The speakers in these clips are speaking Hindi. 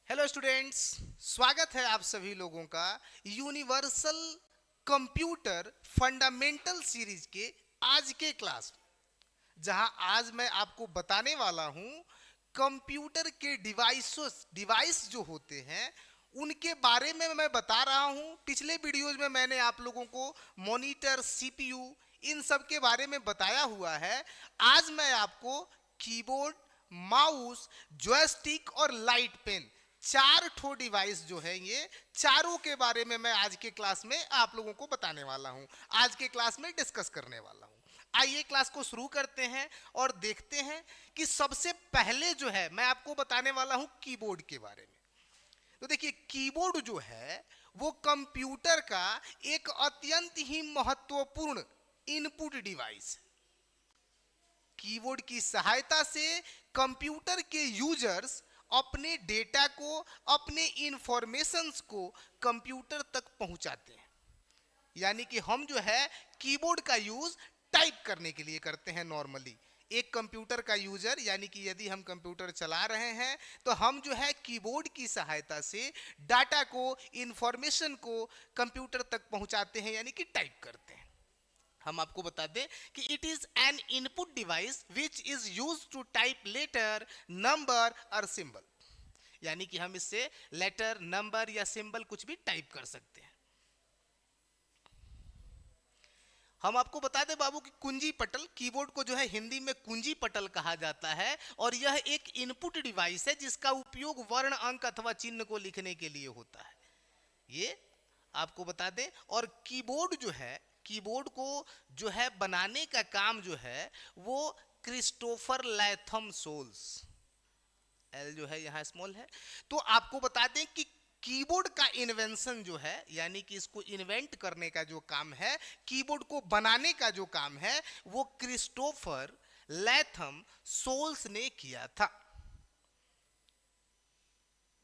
हेलो स्टूडेंट्स, स्वागत है आप सभी लोगों का यूनिवर्सल कंप्यूटर फंडामेंटल सीरीज के आज के क्लास में, जहां आज मैं आपको बताने वाला हूं कंप्यूटर के डिवाइस जो होते हैं उनके बारे में मैं बता रहा हूं। पिछले वीडियोज में मैंने आप लोगों को मॉनिटर, सीपीयू, इन सब के बारे में बताया हुआ है। आज मैं आपको कीबोर्ड, माउस, जॉयस्टिक और लाइट पेन, चार ठो डिवाइस जो है, ये चारों के बारे में मैं आज के क्लास में आप लोगों को बताने वाला हूं, आज के क्लास में डिस्कस करने वाला हूं। आइए क्लास को शुरू करते हैं और देखते हैं कि सबसे पहले जो है मैं आपको बताने वाला हूं कीबोर्ड के बारे में। तो देखिए, कीबोर्ड जो है वो कंप्यूटर का एक अत्यंत ही महत्वपूर्ण इनपुट डिवाइस है। कीबोर्ड की सहायता से कंप्यूटर के यूजर्स अपने डेटा को, अपने इंफॉर्मेशंस को कंप्यूटर तक पहुंचाते हैं। यानी कि हम जो है कीबोर्ड का यूज टाइप करने के लिए करते हैं नॉर्मली। एक कंप्यूटर का यूजर, यानी कि यदि हम कंप्यूटर चला रहे हैं तो हम जो है कीबोर्ड की सहायता से डाटा को, इंफॉर्मेशन को कंप्यूटर तक पहुंचाते हैं, यानी कि टाइप करते हैं। हम आपको बता दें कि it is an input device which is use to type letter, number और सिंबल। यानी कि हम इससे लेटर, नंबर या सिंबल कुछ भी टाइप कर सकते हैं। हम आपको बता दें बाबू कि कुंजी पटल, कीबोर्ड को जो है हिंदी में कुंजी पटल कहा जाता है, और यह एक इनपुट डिवाइस है जिसका उपयोग वर्ण, अंक अथवा चिन्ह को लिखने के लिए होता है। ये आपको बता दें। और कीबोर्ड जो है, कीबोर्ड को जो है बनाने का काम जो है वो क्रिस्टोफर लैथम सोल्स, एल जो है यहाँ स्मॉल है। तो आपको बता दें कि कीबोर्ड का इन्वेंशन जो है, यानी कि इसको इन्वेंट करने का जो काम है, कीबोर्ड को बनाने का जो काम है, वो क्रिस्टोफर लैथम सोल्स ने किया था।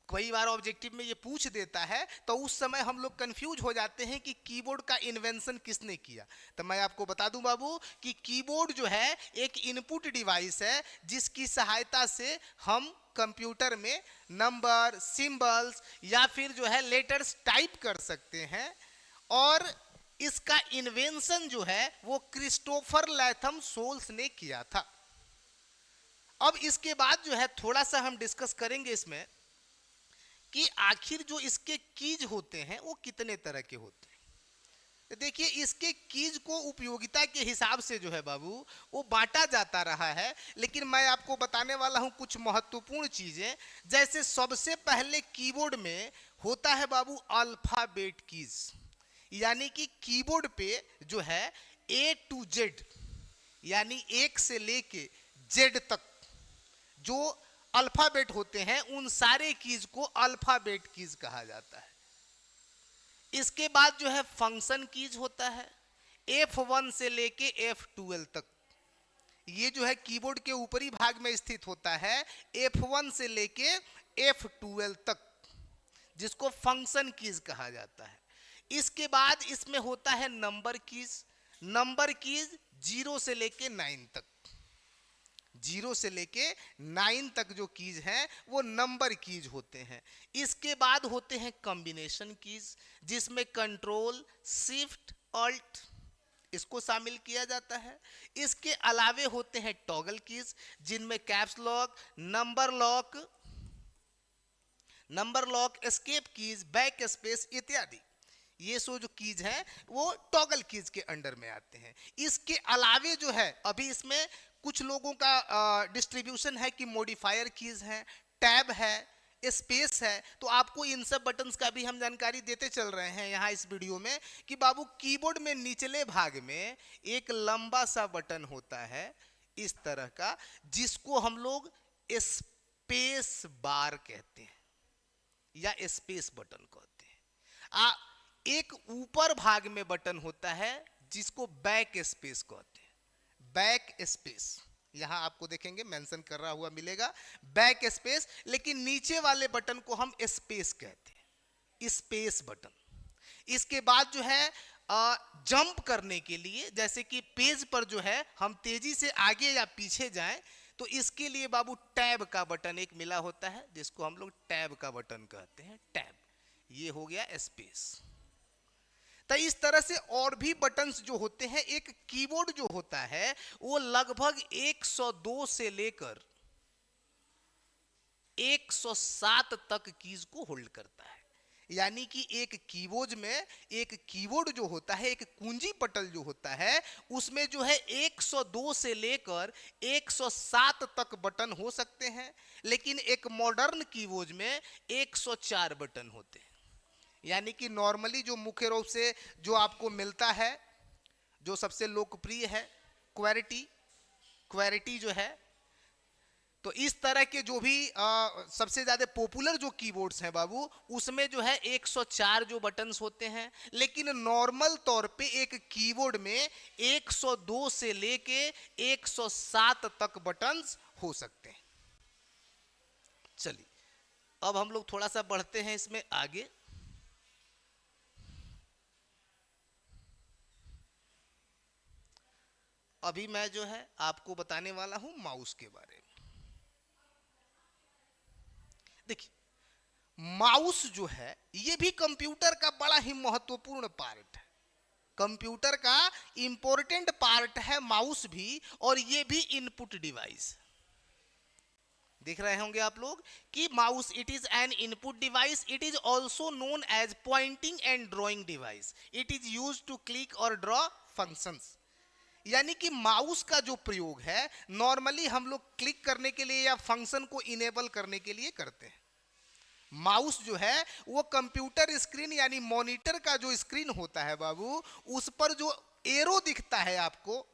कई बार ऑब्जेक्टिव में ये पूछ देता है तो उस समय हम लोग कंफ्यूज हो जाते हैं कि कीबोर्ड का इन्वेंशन किसने किया। तो मैं आपको बता दूं बाबू कि कीबोर्ड जो है एक इनपुट डिवाइस है जिसकी सहायता से हम कंप्यूटर में नंबर, सिंबल्स या फिर जो है लेटर्स टाइप कर सकते हैं। और इसका इन्वेंशन जो है वो क्रिस्टोफर लैथम सोल्स ने किया था। अब इसके बाद जो है थोड़ा सा हम डिस्कस करेंगे इसमें कि आखिर जो इसके कीज होते हैं वो कितने तरह के होते हैं। तो देखिए, इसके कीज को उपयोगिता के हिसाब से जो है बाबू वो बांटा जाता रहा है, लेकिन मैं आपको बताने वाला हूं कुछ महत्वपूर्ण चीजें। जैसे सबसे पहले कीबोर्ड में होता है बाबू अल्फाबेट कीज, यानी कि कीबोर्ड पे जो है ए टू जेड, यानी एक से लेके जेड तक जो अल्फाबेट होते हैं उन सारे कीज को अल्फाबेट कीज कहा जाता है। इसके बाद जो है फंक्शन कीज होता है, F1 से लेके F12 तक। ये जो है कीबोर्ड के ऊपरी भाग में स्थित होता है, F1 से लेके F12 तक, जिसको फंक्शन कीज कहा जाता है। इसके बाद इसमें होता है नंबर कीज। नंबर कीज 0 से लेके 9 तक, 0 से लेके 9 तक जो कीज हैं वो नंबर कीज होते हैं। इसके बाद होते हैं कॉम्बिनेशन कीज, जिसमें कंट्रोल, शिफ्ट, ऑल्ट इसको शामिल किया जाता है। इसके अलावे होते हैं टॉगल कीज, जिनमें caps lock, number lock, escape keys, back space इत्यादि, ये सो जो कीज हैं वो टॉगल कीज के अंडर में आते हैं। इसके अलावे जो है अभी इसमें कुछ लोगों का डिस्ट्रीब्यूशन है कि मॉडिफायर कीज हैं, टैब है, स्पेस है। तो आपको इन सब बटन्स का भी हम जानकारी देते चल रहे हैं यहाँ इस वीडियो में कि बाबू कीबोर्ड में निचले भाग में एक लंबा सा बटन होता है इस तरह का, जिसको हम लोग स्पेस बार कहते हैं या स्पेस बटन कहते हैं। एक ऊपर भाग में बटन होता है जिसको बैक स्पेस कहते हैं। बैक स्पेस यहां आपको देखेंगे मेंशन कर रहा हुआ मिलेगा, बैक स्पेस। लेकिन नीचे वाले बटन को हम स्पेस कहते हैं, स्पेस बटन। इसके बाद जो है जंप करने के लिए, जैसे कि पेज पर जो है हम तेजी से आगे या पीछे जाएं, तो इसके लिए बाबू टैब का बटन एक मिला होता है, जिसको हम लोग टैब का बटन कहते हैं। टैब, ये हो गया स्पेस। तो इस तरह से और भी बटन्स जो होते हैं, एक कीबोर्ड जो होता है वो लगभग 102 से लेकर 107 तक कीज को होल्ड करता है। यानी कि एक कीबोर्ड में, एक कीबोर्ड जो होता है, एक कुंजी पटल जो होता है, उसमें जो है 102 से लेकर 107 तक बटन हो सकते हैं। लेकिन एक मॉडर्न कीबोर्ड में 104 बटन होते हैं। यानी कि नॉर्मली जो मुख्य रूप से जो आपको मिलता है, जो सबसे लोकप्रिय है, क्वेरिटी जो है, तो इस तरह के जो भी सबसे ज्यादा पॉपुलर जो कीबोर्ड्स हैं बाबू, उसमें जो है 104 जो बटन्स होते हैं। लेकिन नॉर्मल तौर पे एक कीबोर्ड में 102 से लेके 107 तक बटन्स हो सकते हैं। चलिए अब हम लोग थोड़ा सा बढ़ते हैं इसमें आगे। अभी मैं जो है आपको बताने वाला हूं माउस के बारे में। देखिए, माउस जो है ये भी कंप्यूटर का बड़ा ही महत्वपूर्ण पार्ट है। कंप्यूटर का इंपॉर्टेंट पार्ट है माउस भी, और ये भी इनपुट डिवाइस। देख रहे होंगे आप लोग कि mouse it is an input device. It is also known as pointing and drawing device. It is use to click और ड्रॉ फंक्शंस। यानी कि माउस का जो प्रयोग है नॉर्मली हम लोग क्लिक करने के लिए या फंक्शन को इनेबल करने के लिए करते हैं। माउस जो है वो कंप्यूटर स्क्रीन यानी मॉनिटर का जो स्क्रीन होता है बाबू, उस पर जो एरो दिखता है आपको,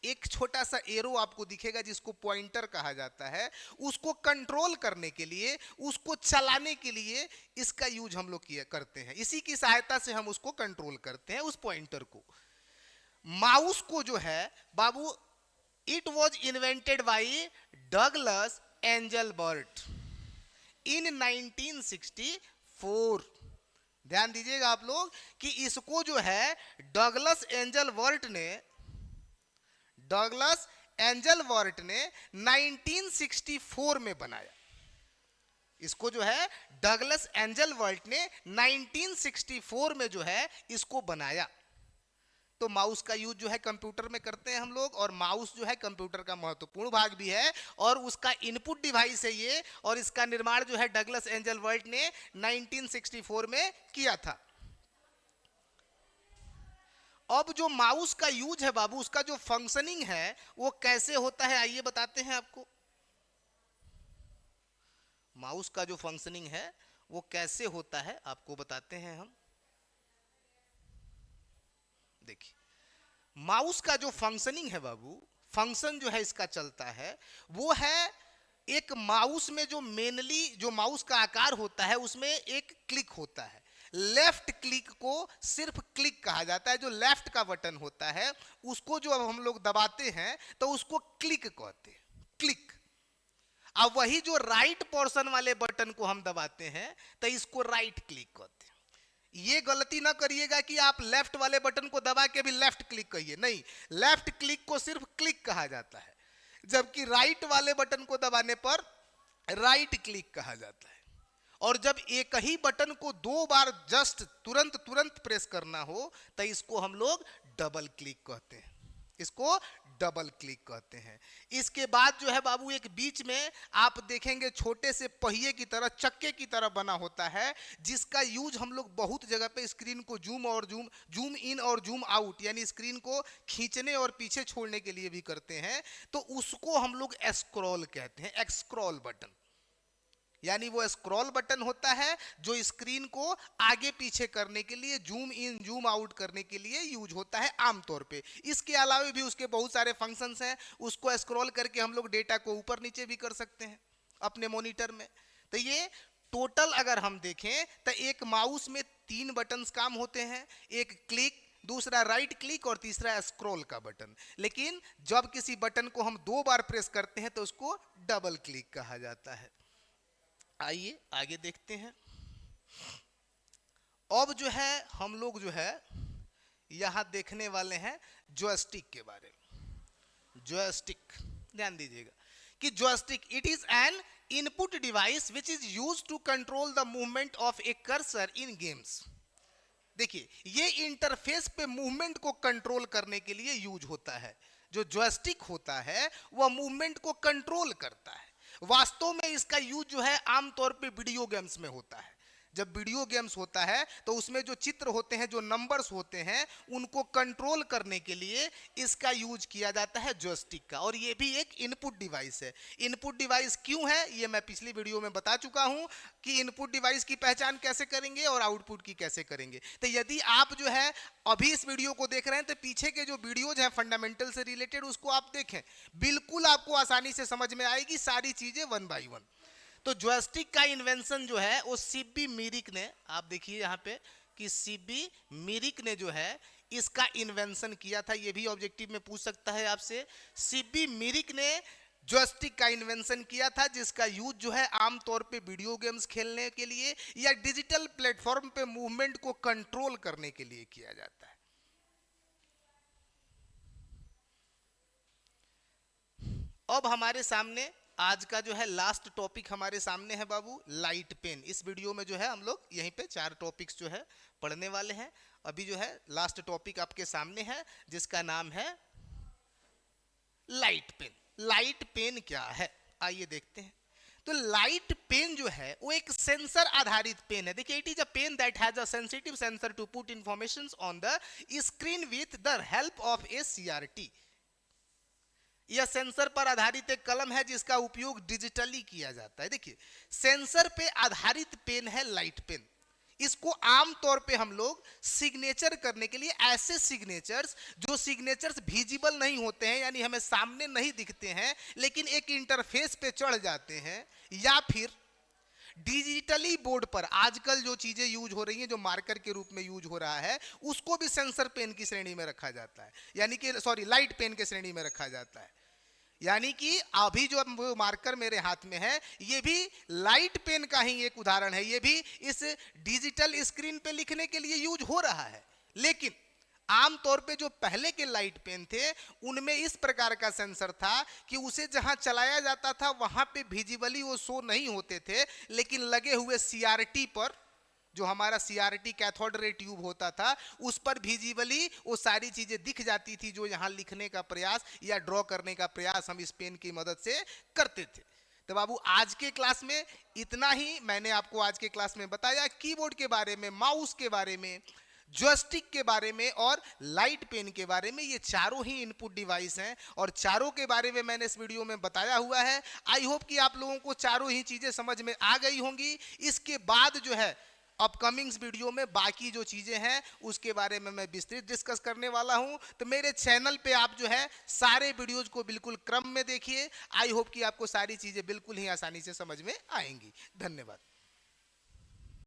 एक छोटा सा एरो आपको दिखेगा जिसको पॉइंटर कहा जाता है, उसको कंट्रोल करने के लिए, उसको चलाने के लिए इसका यूज हम लोग किया करते हैं। इसी की सहायता से हम उसको कंट्रोल करते हैं, उस पॉइंटर को। माउस को जो है बाबू, it was invented by Douglas Engelbart in 1964। ध्यान दीजिएगा आप लोग कि इसको जो है डगलस एंजलबर्ट ने 1964 में बनाया। इसको जो है डगलस एंजलबर्ट ने 1964 में जो है इसको बनाया। तो माउस का यूज जो है कंप्यूटर में करते हैं हम लोग, और माउस जो है कंप्यूटर का महत्वपूर्ण भाग भी है और उसका इनपुट डिवाइस है ये। और इसका निर्माण जो है डगलस एंजलबर्ट ने 1964 में किया था। अब जो माउस का यूज है बाबू, उसका जो फंक्शनिंग है वो कैसे होता है, आइए बताते हैं आपको। माउस का जो फंक्शनिंग है वो कैसे होता है आपको बताते हैं हम। देखिए, माउस का जो फंक्शनिंग है बाबू, फंक्शन जो है इसका चलता है वो है, एक माउस में जो मेनली जो माउस का आकार होता है उसमें एक क्लिक होता है। लेफ्ट क्लिक को सिर्फ क्लिक कहा जाता है। जो लेफ्ट का बटन होता है उसको जो हम लोग दबाते हैं तो उसको क्लिक कहते हैं, क्लिक। अब वही जो राइट पोर्शन वाले बटन को हम दबाते हैं तो इसको राइट क्लिक कहते हैं। ये गलती ना करिएगा कि आप लेफ्ट वाले बटन को दबा के भी लेफ्ट क्लिक कहिए, नहीं, लेफ्ट क्लिक को सिर्फ क्लिक कहा जाता है, जबकि राइट वाले बटन को दबाने पर राइट क्लिक कहा जाता है। और जब एक ही बटन को दो बार जस्ट तुरंत प्रेस करना हो तो इसको हम लोग डबल क्लिक कहते हैं, इसको डबल क्लिक कहते हैं। इसके बाद जो है बाबू एक बीच में आप देखेंगे छोटे से पहिए की तरह, चक्के की तरह बना होता है, जिसका यूज हम लोग बहुत जगह पे स्क्रीन को जूम इन और जूम आउट यानी स्क्रीन को खींचने और पीछे छोड़ने के लिए भी करते हैं। तो उसको हम लोग स्क्रॉल कहते हैं, स्क्रॉल बटन। यानी वो स्क्रॉल बटन होता है जो स्क्रीन को आगे पीछे करने के लिए, जूम इन जूम आउट करने के लिए यूज होता है आमतौर पे। इसके अलावा भी उसके बहुत सारे फंक्शंस हैं। उसको स्क्रॉल करके हम लोग डेटा को ऊपर नीचे भी कर सकते हैं अपने मॉनिटर में। तो ये टोटल अगर हम देखें तो एक माउस में 3 बटन्स काम होते हैं, एक क्लिक, दूसरा राइट क्लिक और तीसरा स्क्रॉल का बटन। लेकिन जब किसी बटन को हम 2 बार प्रेस करते हैं तो उसको डबल क्लिक कहा जाता है। आइए आगे देखते हैं। अब जो है हम लोग जो है यहां देखने वाले हैं जॉयस्टिक के बारे में। जॉयस्टिक, ध्यान दीजिएगा कि joystick it is an input device which is used to control the movement of a cursor in games. देखिए, ये इंटरफेस पे मूवमेंट को कंट्रोल करने के लिए यूज होता है। जो जॉयस्टिक होता है वह मूवमेंट को कंट्रोल करता है। वास्तव में इसका यूज जो है आमतौर पे वीडियो गेम्स में होता है। जब वीडियो गेम्स होता है तो उसमें जो चित्र होते हैं, जो नंबर्स होते हैं, उनको कंट्रोल करने के लिए इसका यूज किया जाता है जॉयस्टिक का। और ये भी एक इनपुट डिवाइस है। इनपुट डिवाइस क्यों है ये मैं पिछली वीडियो में बता चुका हूं कि इनपुट डिवाइस की पहचान कैसे करेंगे और आउटपुट की कैसे करेंगे। तो यदि आप जो है अभी इस वीडियो को देख रहे हैं तो पीछे के जो वीडियोज हैं फंडामेंटल से रिलेटेड, उसको आप देखें, बिल्कुल आपको आसानी से समझ में आएगी सारी चीजें वन बाई वन। तो जॉयस्टिक का इन्वेंशन जो है वो सीबी मिरिक ने, आप देखिए यहाँ पे कि सीबी मिरिक ने जो है इसका इन्वेंशन किया था। ये भी ऑब्जेक्टिव में पूछ सकता है आपसे। सीबी मिरिक ने जॉयस्टिक का इन्वेंशन किया था जिसका यूज जो है आमतौर पे वीडियो गेम्स खेलने के लिए या डिजिटल प्लेटफॉर्म पे मूवमेंट को कंट्रोल करने के लिए किया जाता है। अब हमारे सामने आज का जो है लास्ट टॉपिक हमारे सामने है बाबू, लाइट पेन। इस वीडियो में जो है हम लोग यहीं पे 4 टॉपिक्स जो है पढ़ने वाले हैं। अभी जो है लास्ट टॉपिक आपके सामने है जिसका नाम है लाइट पेन। लाइट पेन क्या है आइए देखते हैं। तो लाइट पेन जो है वो एक सेंसर आधारित पेन है। देखिए, it is a pen that has a sensitive sensor to put information on the screen with the help of a CRT. यह सेंसर पर आधारित एक कलम है जिसका उपयोग डिजिटली किया जाता है। देखिए, सेंसर पे आधारित पेन है लाइट पेन। इसको आमतौर पे हम लोग सिग्नेचर करने के लिए, ऐसे सिग्नेचर्स जो सिग्नेचर्स विजिबल नहीं होते हैं, यानी हमें सामने नहीं दिखते हैं लेकिन एक इंटरफेस पे चढ़ जाते हैं, या फिर डिजिटली बोर्ड पर आजकल जो चीजें यूज हो रही हैं, जो मार्कर के रूप में यूज हो रहा है, उसको भी सेंसर पेन की श्रेणी में रखा जाता है, यानी कि सॉरी लाइट पेन की श्रेणी में रखा जाता है। यानी कि अभी जो मार्कर मेरे हाथ में है ये भी लाइट पेन का ही एक उदाहरण है। ये भी इस डिजिटल स्क्रीन पे लिखने के लिए यूज हो रहा है, लेकिन आमतौर पे जो पहले के लाइट पेन थे उनमें इस प्रकार का सेंसर था कि उसे जहां चलाया जाता था वहां पे विजिबली वो शो नहीं होते थे, लेकिन लगे हुए सीआरटी पर, जो हमारा सीआरटी कैथोड रे ट्यूब होता था, उस पर विजिबली वो सारी चीजें दिख जाती थी जो यहाँ लिखने का प्रयास या ड्रॉ करने का प्रयास हम इस पेन की मदद से करते थे। तो बाबू आज के क्लास में इतना ही मैंने आपको आज के क्लास में बताया, कीबोर्ड के बारे में, माउस के बारे में, जॉयस्टिक के बारे में और लाइट पेन के बारे में। ये चारों ही इनपुट डिवाइस हैं और चारों के बारे में मैंने इस वीडियो में बताया हुआ है। आई होप कि आप लोगों को चारों ही चीजें समझ में आ गई होंगी। इसके बाद जो है अपकमिंग वीडियो में बाकी जो चीजें हैं उसके बारे में मैं विस्तृत डिस्कस करने वाला हूं। तो मेरे चैनल पे आप जो है सारे वीडियोज को बिल्कुल क्रम में देखिए। आई होप कि आपको सारी चीजें बिल्कुल ही आसानी से समझ में आएंगी। धन्यवाद।